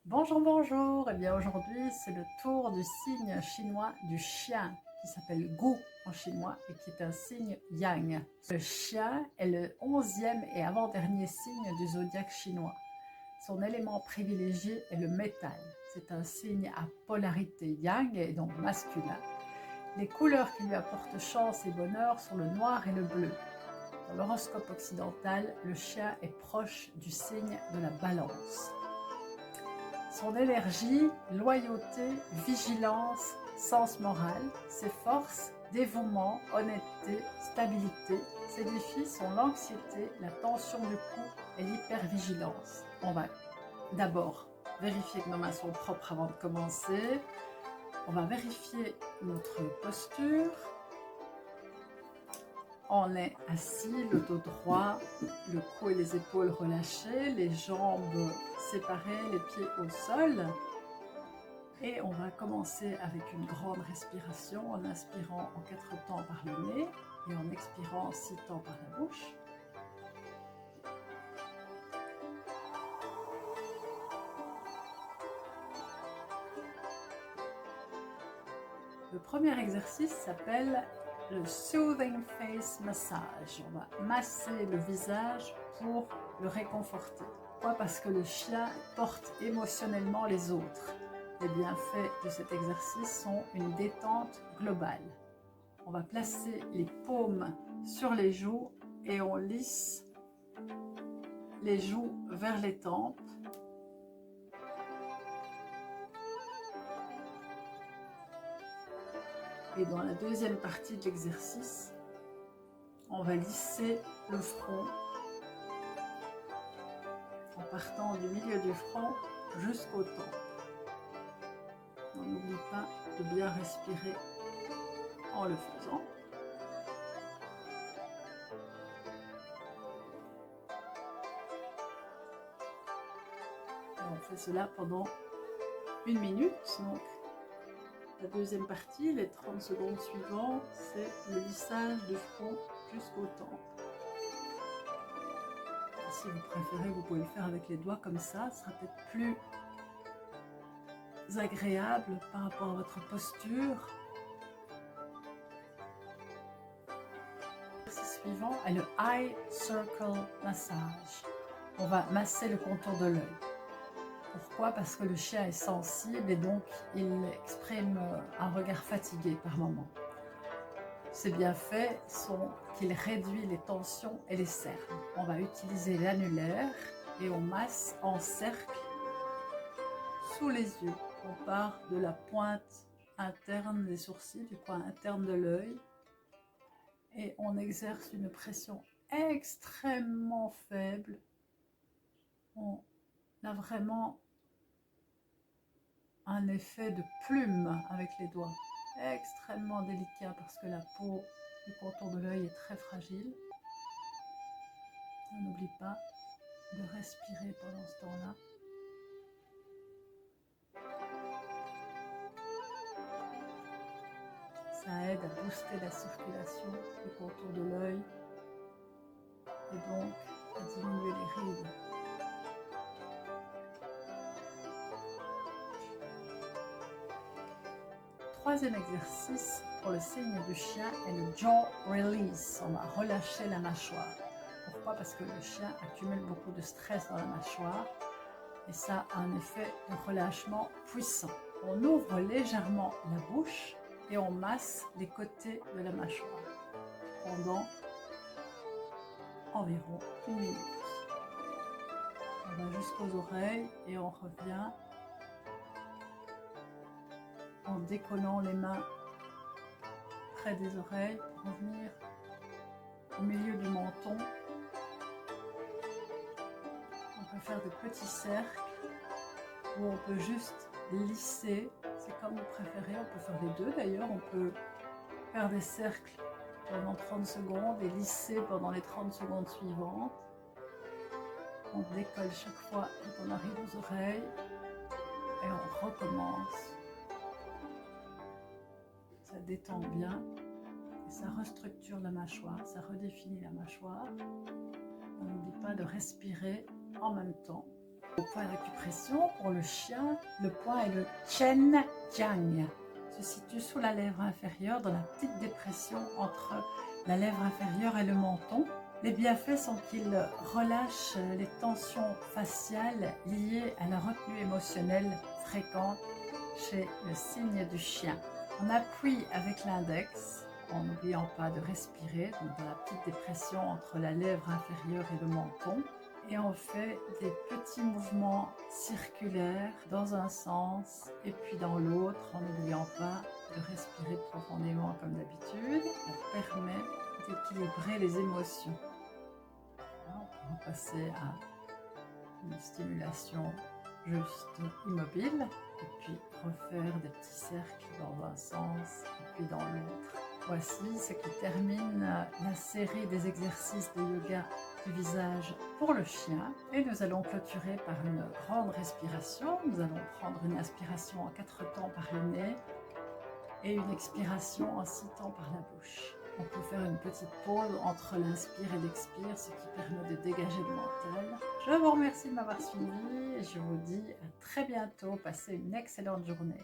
Bonjour, bonjour. Eh bien aujourd'hui, c'est le tour du signe chinois du chien qui s'appelle Gu en chinois et qui est un signe yang. Le chien est le 11e et avant-dernier signe du zodiaque chinois. Son élément privilégié est le métal. C'est un signe à polarité yang et donc masculin. Les couleurs qui lui apportent chance et bonheur sont le noir et le bleu. Dans l'horoscope occidental, le chien est proche du signe de la balance. Son énergie, loyauté, vigilance, sens moral, ses forces, dévouement, honnêteté, stabilité. Ses défis sont l'anxiété, la tension du cou et l'hypervigilance. On va d'abord vérifier que nos mains sont propres avant de commencer. On va vérifier notre posture. On est assis, le dos droit, le cou et les épaules relâchés, les jambes séparées, les pieds au sol. Et on va commencer avec une grande respiration en inspirant en 4 temps par le nez et en expirant en 6 temps par la bouche. Le premier exercice s'appelle le Soothing Face Massage. On va masser le visage pour le réconforter. Pourquoi? Parce que le chien porte émotionnellement les autres. Les bienfaits de cet exercice sont une détente globale. On va placer les paumes sur les joues et on lisse les joues vers les tempes. Et dans la deuxième partie de l'exercice, on va lisser le front en partant du milieu du front jusqu'au tempes. On n'oublie pas de bien respirer en le faisant. Et on fait cela pendant 1 minute. Donc, la deuxième partie, les 30 secondes suivantes, c'est le lissage du front jusqu'aux tempes. Et si vous préférez, vous pouvez le faire avec les doigts comme ça, ce sera peut-être plus agréable par rapport à votre posture. L'exercice suivant est le Eye Circle Massage. On va masser le contour de l'œil. Pourquoi? Parce que le chien est sensible et donc il exprime un regard fatigué par moment. Ses bienfaits sont qu'il réduit les tensions et les cernes. On va utiliser l'annulaire et on masse en cercle sous les yeux. On part de la pointe interne des sourcils, du coin interne de l'œil, et on exerce une pression extrêmement faible. On a vraiment un effet de plume avec les doigts, extrêmement délicat parce que la peau du contour de l'œil est très fragile. On n'oublie pas de respirer pendant ce temps-là. Ça aide à booster la circulation du contour de l'œil et donc à diminuer les rides. Troisième exercice pour le signe du chien est le jaw release. On va relâcher la mâchoire. Pourquoi? Parce que le chien accumule beaucoup de stress dans la mâchoire et ça a un effet de relâchement puissant. On ouvre légèrement la bouche et on masse les côtés de la mâchoire pendant environ 1 minute. On va jusqu'aux oreilles et on revient en décollant les mains près des oreilles pour revenir au milieu du menton. On peut faire de petits cercles ou on peut juste lisser, c'est comme vous préférez, on peut faire les deux d'ailleurs, on peut faire des cercles pendant 30 secondes et lisser pendant les 30 secondes suivantes. On décolle chaque fois quand on arrive aux oreilles et on recommence. Ça détend bien et ça restructure la mâchoire, ça redéfinit la mâchoire. On n'oublie pas de respirer en même temps. Au point d'acupression, pour le chien, le point est le Chen Jiang. Se situe sous la lèvre inférieure, dans la petite dépression entre la lèvre inférieure et le menton. Les bienfaits sont qu'il relâche les tensions faciales liées à la retenue émotionnelle fréquente chez le signe du chien. On appuie avec l'index, en n'oubliant pas de respirer, donc dans la petite dépression entre la lèvre inférieure et le menton. Et on fait des petits mouvements circulaires dans un sens et puis dans l'autre, en n'oubliant pas de respirer profondément comme d'habitude. Ça permet d'équilibrer les émotions. On va passer à une stimulation juste immobile et puis refaire des petits cercles dans un sens et puis dans l'autre. Voici ce qui termine la série des exercices de yoga du visage pour le chien et nous allons clôturer par une grande respiration. Nous allons prendre une inspiration en 4 temps par le nez et une expiration en 6 temps par la bouche. On peut faire une petite pause entre l'inspire et l'expire, ce qui permet de dégager le mental. Je vous remercie de m'avoir suivi et je vous dis à très bientôt. Passez une excellente journée.